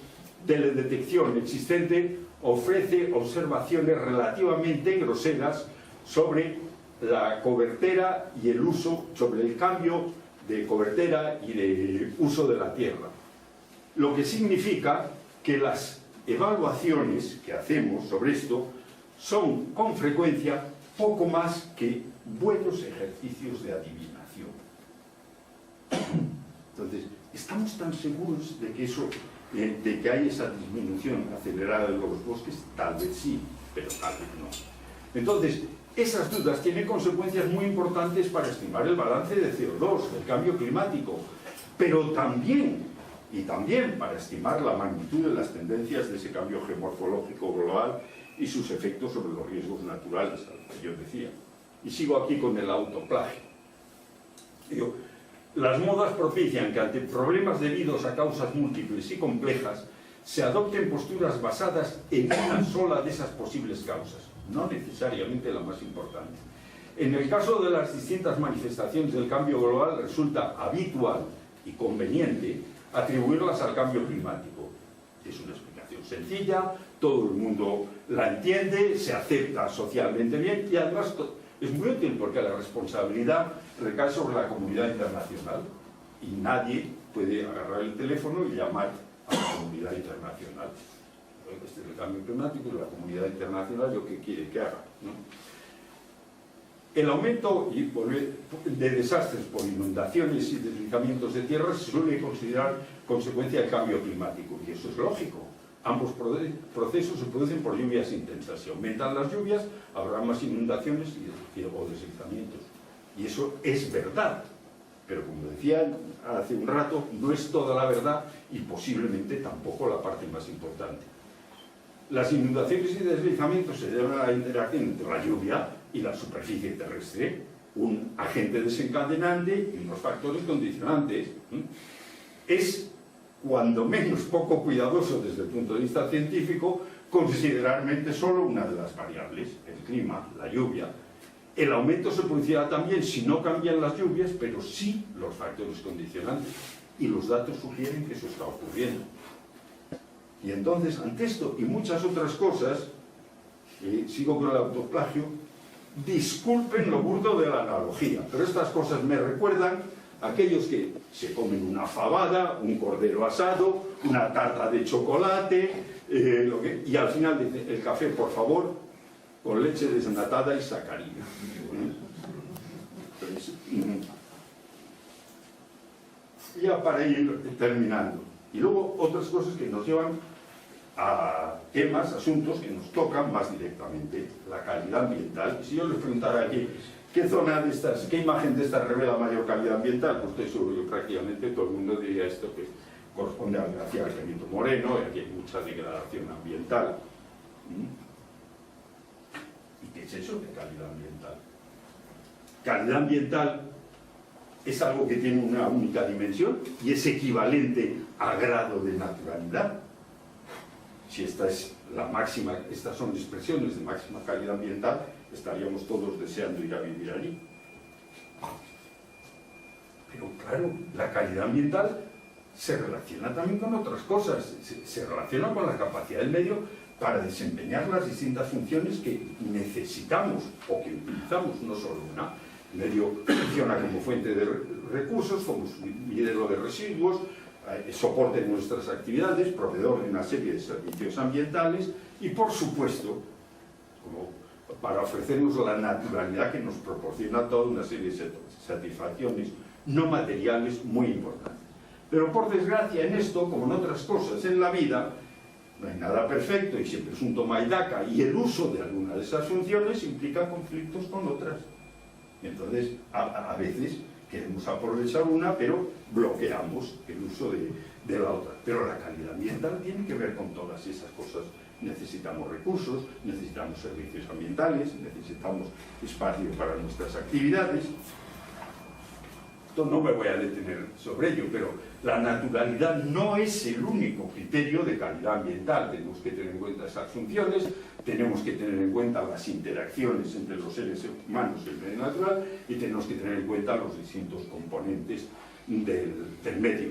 detección existente ofrece observaciones relativamente groseras sobre la cobertera y el uso, sobre el cambio de cobertera y de uso de la tierra. Lo que significa que las evaluaciones que hacemos sobre esto son con frecuencia poco más que buenos ejercicios de adivinación. Entonces, ¿estamos tan seguros de que de que hay esa disminución acelerada de los bosques? Tal vez sí, pero tal vez no. Entonces, esas dudas tienen consecuencias muy importantes para estimar el balance de CO2, el cambio climático, pero también para estimar la magnitud de las tendencias de ese cambio geomorfológico global y sus efectos sobre los riesgos naturales, a lo que yo decía. Y sigo aquí con el autoplagio. Digo, las modas propician que ante problemas debidos a causas múltiples y complejas se adopten posturas basadas en una sola de esas posibles causas, no necesariamente la más importante. En el caso de las distintas manifestaciones del cambio global resulta habitual y conveniente atribuirlas al cambio climático. Es una explicación sencilla, todo el mundo la entiende, se acepta socialmente bien y además es muy útil porque la responsabilidad recae sobre la comunidad internacional y nadie puede agarrar el teléfono y llamar a la comunidad internacional. Este es el cambio climático y la comunidad internacional lo que quiere que haga, ¿no? El aumento de desastres por inundaciones y deslizamientos de tierra se suele considerar consecuencia del cambio climático, y eso es lógico. Ambos procesos se producen por lluvias intensas. Si aumentan las lluvias, habrá más inundaciones o deslizamientos. Y eso es verdad. Pero como decía hace un rato, no es toda la verdad y posiblemente tampoco la parte más importante. Las inundaciones y deslizamientos se deben a la interacción entre la lluvia y la superficie terrestre, un agente desencadenante y unos factores condicionantes. Es cuando menos poco cuidadoso desde el punto de vista científico considerar mente solo una de las variables, el clima, la lluvia. El aumento se producirá también si no cambian las lluvias, pero sí los factores condicionantes, y los datos sugieren que eso está ocurriendo. Y entonces, ante esto y muchas otras cosas, sigo con el autoplagio, disculpen lo burdo de la analogía, pero estas cosas me recuerdan a aquellos que se comen una fabada, un cordero asado, una tarta de chocolate, y al final dicen, el café, por favor, con leche desnatada y sacarina. Ya para ir terminando. Y luego otras cosas que nos llevan a temas, asuntos que nos tocan más directamente, la calidad ambiental. Si yo les preguntara aquí, ¿qué zona de estas, qué imagen de esta revela mayor calidad ambiental? Pues estoy seguro que prácticamente todo el mundo diría esto, que corresponde al glaciar Benito Moreno, y aquí hay mucha degradación ambiental. ¿Y qué es eso de calidad ambiental? Calidad ambiental es algo que tiene una única dimensión y es equivalente a grado de naturalidad. Si esta es la máxima, estas son expresiones de máxima calidad ambiental, estaríamos todos deseando ir a vivir allí. Pero claro, la calidad ambiental se relaciona también con otras cosas, se relaciona con la capacidad del medio para desempeñar las distintas funciones que necesitamos o que utilizamos, no solo una. El medio funciona como fuente de recursos, como suministro de residuos, soporte de nuestras actividades, proveedor de una serie de servicios ambientales y, por supuesto, como para ofrecernos la naturalidad que nos proporciona toda una serie de satisfacciones no materiales muy importantes. Pero por desgracia en esto, como en otras cosas en la vida, no hay nada perfecto y siempre es un toma y daca, y el uso de alguna de esas funciones implica conflictos con otras. Entonces, a veces queremos aprovechar una, pero bloqueamos el uso de la otra. Pero la calidad ambiental tiene que ver con todas esas cosas. Necesitamos recursos, necesitamos servicios ambientales, necesitamos espacio para nuestras actividades. Esto no me voy a detener sobre ello, pero la naturalidad no es el único criterio de calidad ambiental. Tenemos que tener en cuenta esas funciones, tenemos que tener en cuenta las interacciones entre los seres humanos y el medio natural, y tenemos que tener en cuenta los distintos componentes del medio.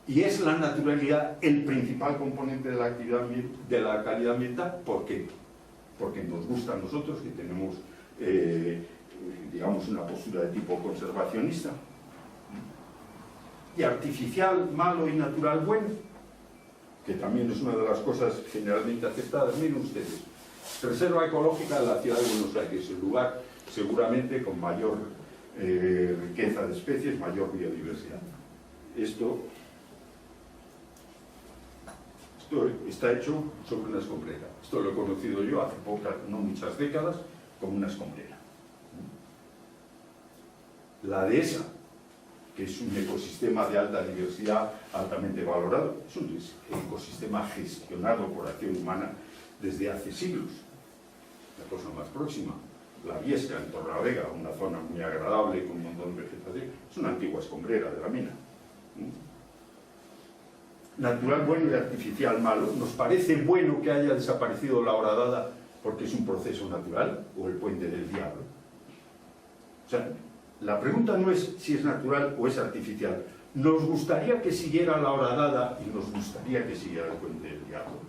Y es la naturalidad el principal componente de la actividad de la calidad ambiental. ¿Por qué? Porque nos gusta a nosotros, que tenemos digamos una postura de tipo conservacionista. Y artificial, malo y natural, bueno, que también es una de las cosas generalmente aceptadas. Miren ustedes, Reserva Ecológica de la Ciudad de Buenos Aires, el lugar seguramente con mayor riqueza de especies, mayor biodiversidad. Esto está hecho sobre una escombrera. Esto lo he conocido yo hace pocas, no muchas décadas, como una escombrera. La dehesa, que es un ecosistema de alta diversidad altamente valorado, es un ecosistema gestionado por acción humana desde hace siglos. La cosa más próxima, la Viesca, en Torrelavega, una zona muy agradable con un montón de vegetación, es una antigua escombrera de la mina. Natural bueno y artificial malo. ¿Nos parece bueno que haya desaparecido la horadada porque es un proceso natural, o el puente del diablo? O sea, la pregunta no es si es natural o es artificial. Nos gustaría que siguiera la horadada y nos gustaría que siguiera el puente del diablo.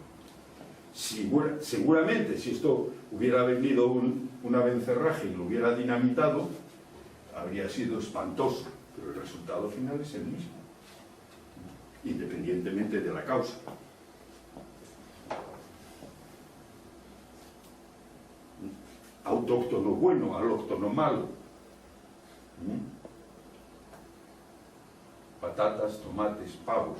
Seguramente, si esto hubiera venido un abencerraje y lo hubiera dinamitado, habría sido espantoso, pero el resultado final es el mismo, independientemente de la causa. Autóctono bueno, alóctono malo. Patatas, tomates, pavos.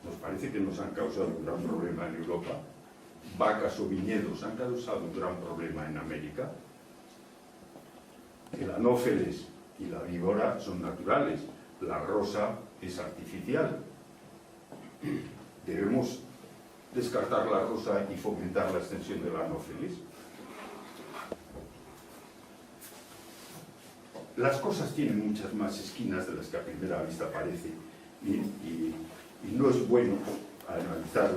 Nos parece que nos han causado un gran problema en Europa. Vacas o viñedos han causado un gran problema en América. El anófeles y la víbora son naturales. La rosa es artificial. Debemos descartar la rosa y fomentar la extensión del anófeles. Las cosas tienen muchas más esquinas de las que a primera vista parece, y no es bueno analizar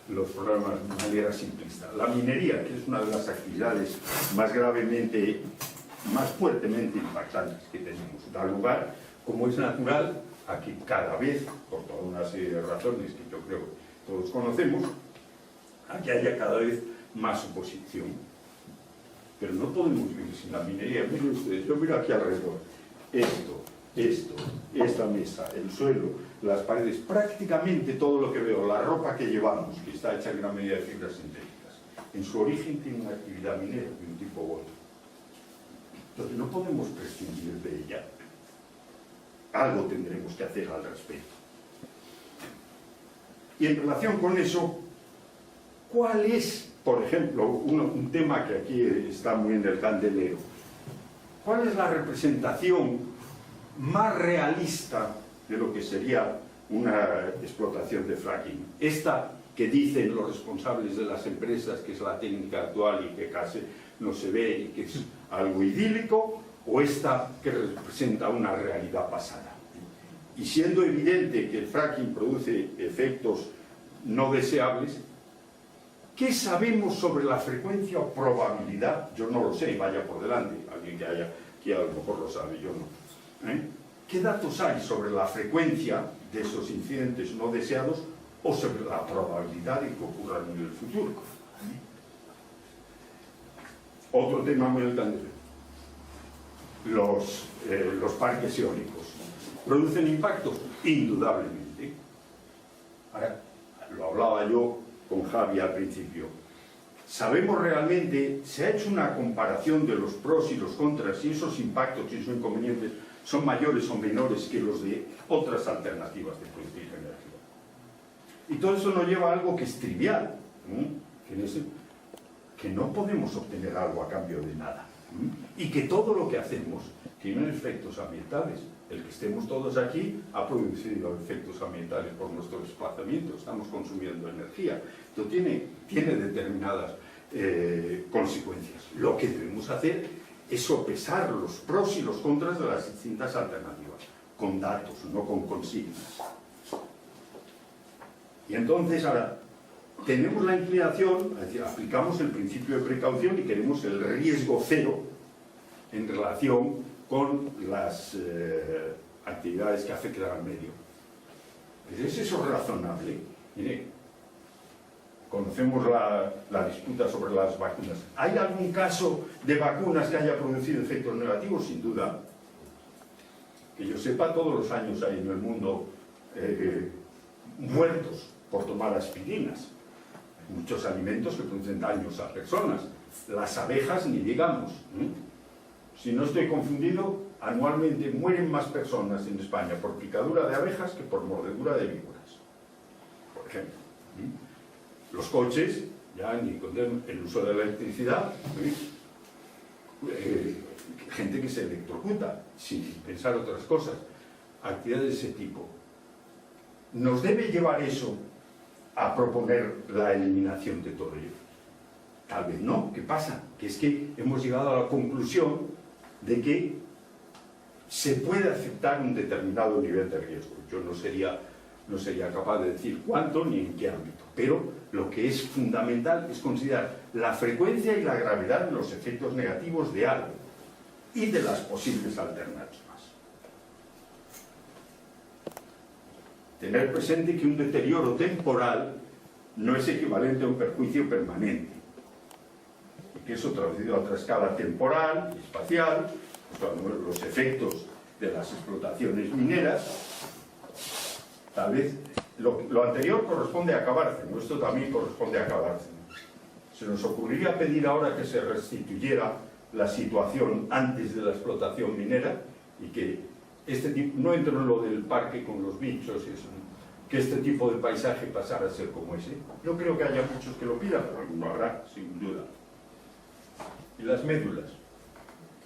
los problemas de manera simplista. La minería, que es una de las actividades más gravemente, más fuertemente impactantes que tenemos, da lugar, como es natural, a que cada vez, por toda una serie de razones que yo creo que todos conocemos, a que haya cada vez más oposición. Pero no podemos vivir sin la minería. Miren ustedes, yo miro aquí alrededor. Esta mesa, el suelo, las paredes, prácticamente todo lo que veo, la ropa que llevamos, que está hecha en gran medida de fibras sintéticas, en su origen tiene una actividad minera de un tipo u otro. Entonces no podemos prescindir de ella. Algo tendremos que hacer al respecto. Y en relación con eso, ¿cuál es, por ejemplo, un tema que aquí está muy en el candelero? ¿Cuál es la representación más realista de lo que sería una explotación de fracking? ¿Esta que dicen los responsables de las empresas que es la técnica actual y que casi no se ve y que es algo idílico, o esta que representa una realidad pasada? Y siendo evidente que el fracking produce efectos no deseables, ¿qué sabemos sobre la frecuencia o probabilidad? Yo no lo sé, vaya por delante, alguien que haya aquí a lo mejor lo sabe, yo no. ¿Qué datos hay sobre la frecuencia de esos incidentes no deseados o sobre la probabilidad de que ocurran en el futuro? Otro tema muy importante, los parques eólicos. ¿Producen impactos? Indudablemente. Ahora, lo hablaba yo con Javi al principio. ¿Sabemos realmente, se ha hecho una comparación de los pros y los contras, y esos impactos y esos inconvenientes son mayores o menores que los de otras alternativas de producir energía? Y todo eso nos lleva a algo que es trivial, que no podemos obtener algo a cambio de nada, y que todo lo que hacemos tiene efectos ambientales. El que estemos todos aquí ha producido efectos ambientales por nuestro desplazamiento, estamos consumiendo energía. Esto tiene determinadas consecuencias. Lo que debemos hacer es sopesar los pros y los contras de las distintas alternativas, con datos, no con consignas. Y entonces ahora tenemos la inclinación, es decir, aplicamos el principio de precaución y queremos el riesgo cero en relación con las actividades que afectan al medio. ¿Es eso razonable? Mire, conocemos la disputa sobre las vacunas. ¿Hay algún caso de vacunas que haya producido efectos negativos? Sin duda. Que yo sepa, todos los años hay en el mundo muertos por tomar aspirinas. Hay muchos alimentos que producen daños a personas. Las abejas, ni digamos. Si no estoy confundido, anualmente mueren más personas en España por picadura de abejas que por mordedura de víboras, por ejemplo. Los coches, ya ni con el uso de la electricidad, gente que se electrocuta sin pensar otras cosas, actividades de ese tipo. ¿Nos debe llevar eso a proponer la eliminación de todo ello? Tal vez no. ¿Qué pasa? Que es que hemos llegado a la conclusión de que se puede aceptar un determinado nivel de riesgo. Yo no sería capaz de decir cuánto ni en qué ámbito, pero lo que es fundamental es considerar la frecuencia y la gravedad de los efectos negativos de algo y de las posibles alternativas. Tener presente que un deterioro temporal no es equivalente a un perjuicio permanente. Que eso traducido a otra escala temporal y espacial, los efectos de las explotaciones mineras, tal vez lo anterior corresponde a Cabárceno, esto también corresponde a Cabárceno. Se nos ocurriría pedir ahora que se restituyera la situación antes de la explotación minera y que este tipo, no entro en lo del parque con los bichos y eso, que este tipo de paisaje pasara a ser como ese. Yo creo que haya muchos que lo pidan, pero alguno habrá, sin duda. ¿Y las médulas?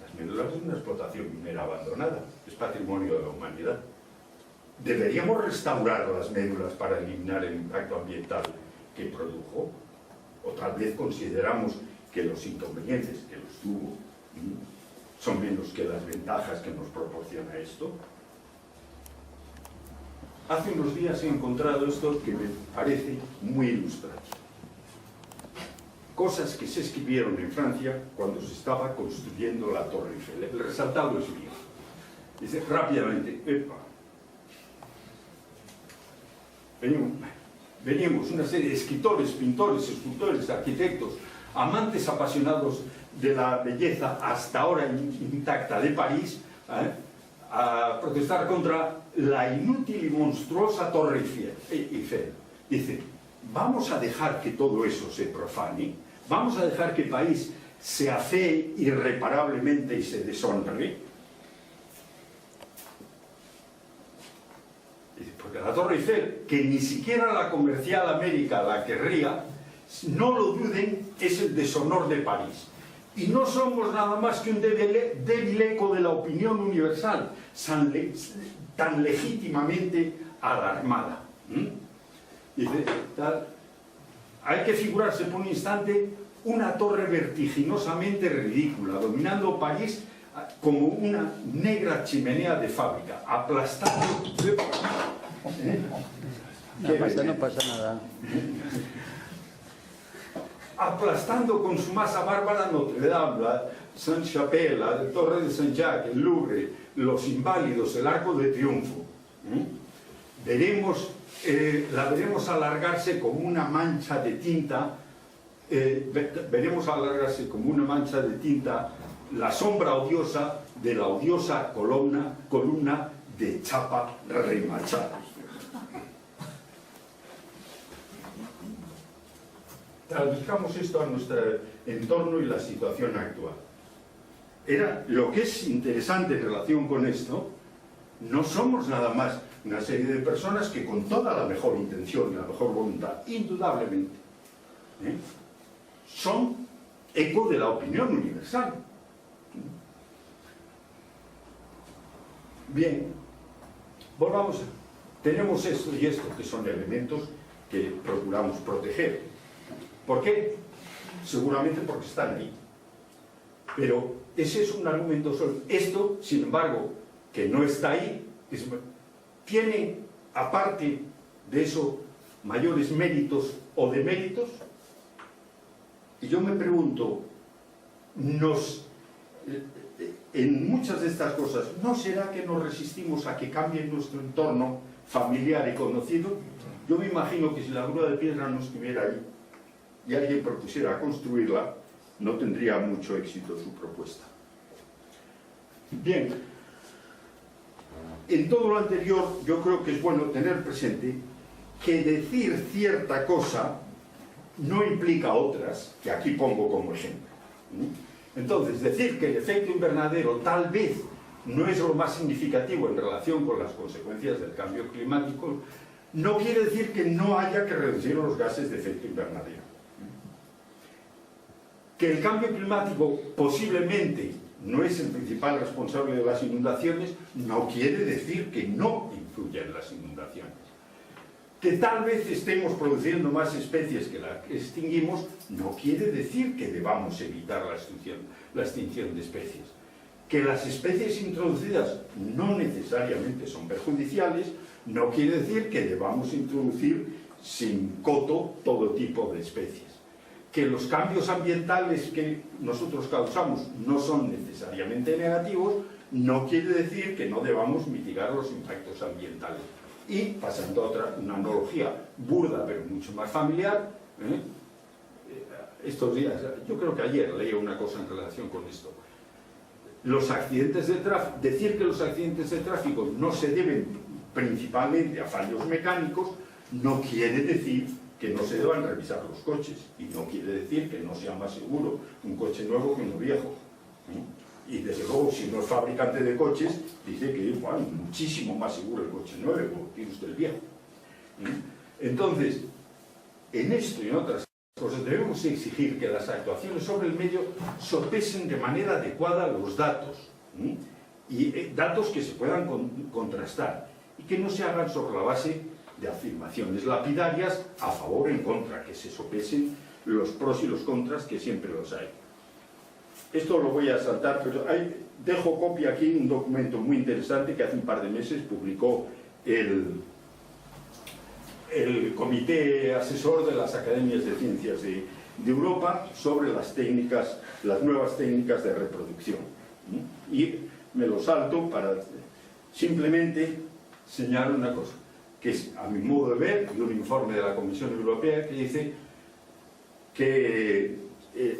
Las médulas es una explotación minera abandonada, es patrimonio de la humanidad. ¿Deberíamos restaurar las médulas para eliminar el impacto ambiental que produjo? ¿O tal vez consideramos que los inconvenientes que los tuvo son menos que las ventajas que nos proporciona esto? Hace unos días he encontrado esto que me parece muy ilustrativo. Cosas que se escribieron en Francia cuando se estaba construyendo la Torre Eiffel. El resaltado es mío. Dice rápidamente, venimos una serie de escritores, pintores, escultores, arquitectos, amantes apasionados de la belleza hasta ahora intacta de París, a protestar contra la inútil y monstruosa Torre Eiffel. Dice, vamos a dejar que todo eso se profane, vamos a dejar que el país se afee irreparablemente y se deshonre. Porque la Torre Eiffel, que ni siquiera la comercial América la querría, no lo duden, es el deshonor de París. Y no somos nada más que un débil eco de la opinión universal, tan legítimamente alarmada. Dice, hay que figurarse por un instante una torre vertiginosamente ridícula, dominando París como una negra chimenea de fábrica, aplastando... No pasa nada. Aplastando con su masa bárbara Notre Dame, la Saint-Chapelle, la Torre de Saint-Jacques, el Louvre, los Inválidos, el Arco de Triunfo. La veremos alargarse como una mancha de tinta, la sombra odiosa de la odiosa columna de chapa remachada. Traduzcamos esto a nuestro entorno y la situación actual. Lo que es interesante en relación con esto, no somos nada más una serie de personas que con toda la mejor intención y la mejor voluntad, indudablemente, son eco de la opinión universal. Bien, volvamos. Tenemos esto y esto, que son elementos que procuramos proteger. ¿Por qué? Seguramente porque están ahí. Pero ese es un argumento solo. Esto, sin embargo, que no está ahí, tiene, aparte de eso, mayores méritos o deméritos. Y yo me pregunto, en muchas de estas cosas, ¿no será que nos resistimos a que cambie nuestro entorno familiar y conocido? Yo me imagino que si la grúa de piedra no estuviera ahí y alguien propusiera construirla, no tendría mucho éxito su propuesta. Bien, en todo lo anterior yo creo que es bueno tener presente que decir cierta cosa no implica otras, que aquí pongo como ejemplo. Entonces, decir que el efecto invernadero tal vez no es lo más significativo en relación con las consecuencias del cambio climático, no quiere decir que no haya que reducir los gases de efecto invernadero. Que el cambio climático posiblemente no es el principal responsable de las inundaciones, no quiere decir que no influya en las inundaciones. Que tal vez estemos produciendo más especies que las que extinguimos, no quiere decir que debamos evitar la extinción de especies. Que las especies introducidas no necesariamente son perjudiciales, no quiere decir que debamos introducir sin coto todo tipo de especies. Que los cambios ambientales que nosotros causamos no son necesariamente negativos, no quiere decir que no debamos mitigar los impactos ambientales. Y, pasando a una analogía burda pero mucho más familiar, estos días, yo creo que ayer leí una cosa en relación con esto. Los accidentes de tráfico, decir que los accidentes de tráfico no se deben principalmente a fallos mecánicos, no quiere decir que no se deban revisar los coches, y no quiere decir que no sea más seguro un coche nuevo que uno viejo. Y desde luego, si no es fabricante de coches, dice que es muchísimo más seguro el coche nuevo que usted el viejo. Entonces, en esto y en otras cosas debemos exigir que las actuaciones sobre el medio sopesen de manera adecuada los datos, y datos que se puedan contrastar, y que no se hagan sobre la base de afirmaciones lapidarias a favor o en contra, que se sopesen los pros y los contras, que siempre los hay. Esto lo voy a saltar, pero dejo copia aquí un documento muy interesante que hace un par de meses publicó el Comité Asesor de las Academias de Ciencias de Europa sobre las nuevas técnicas de reproducción. Y me lo salto para simplemente señalar una cosa, que es, a mi modo de ver, de un informe de la Comisión Europea que dice que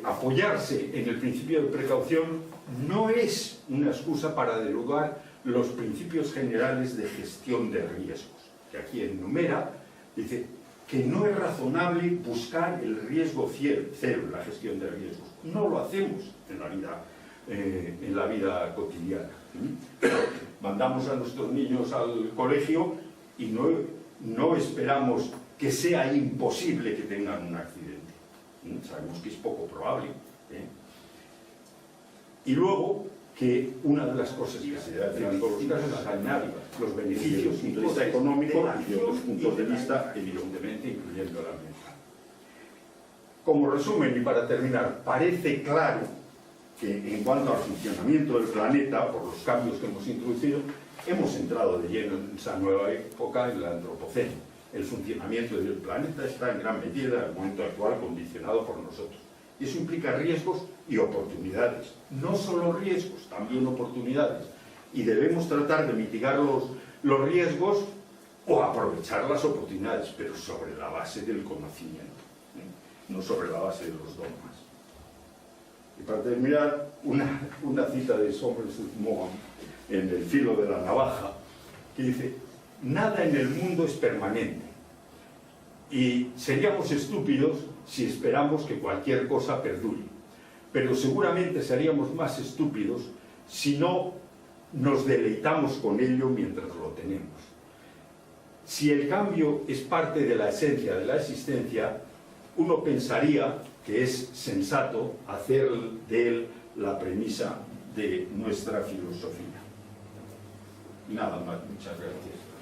apoyarse en el principio de precaución no es una excusa para derogar los principios generales de gestión de riesgos, que aquí enumera, dice que no es razonable buscar el riesgo cero en la gestión de riesgos. No lo hacemos en la vida cotidiana. Mandamos a nuestros niños al colegio y no esperamos que sea imposible que tengan un accidente. Sabemos que es poco probable. Y luego, que una de las cosas que se debe hacer en todos los casos es añadir los beneficios desde el punto de vista económico y de otros puntos de vista, evidentemente, incluyendo la ambiental. Como resumen, y para terminar, parece claro que en cuanto al funcionamiento del planeta, por los cambios que hemos introducido, hemos entrado de lleno en esa nueva época, en el antropoceno. El funcionamiento del planeta está en gran medida, en el momento actual, condicionado por nosotros. Y eso implica riesgos y oportunidades. No solo riesgos, también oportunidades. Y debemos tratar de mitigar los riesgos o aprovechar las oportunidades, pero sobre la base del conocimiento, no sobre la base de los dogmas. Y para terminar, una cita de Somerset Maugham en El filo de la navaja, que dice: nada en el mundo es permanente, y seríamos estúpidos si esperamos que cualquier cosa perdure, pero seguramente seríamos más estúpidos si no nos deleitamos con ello mientras lo tenemos. Si el cambio es parte de la esencia de la existencia, uno pensaría que es sensato hacer de él la premisa de nuestra filosofía. Nada más, muchas gracias.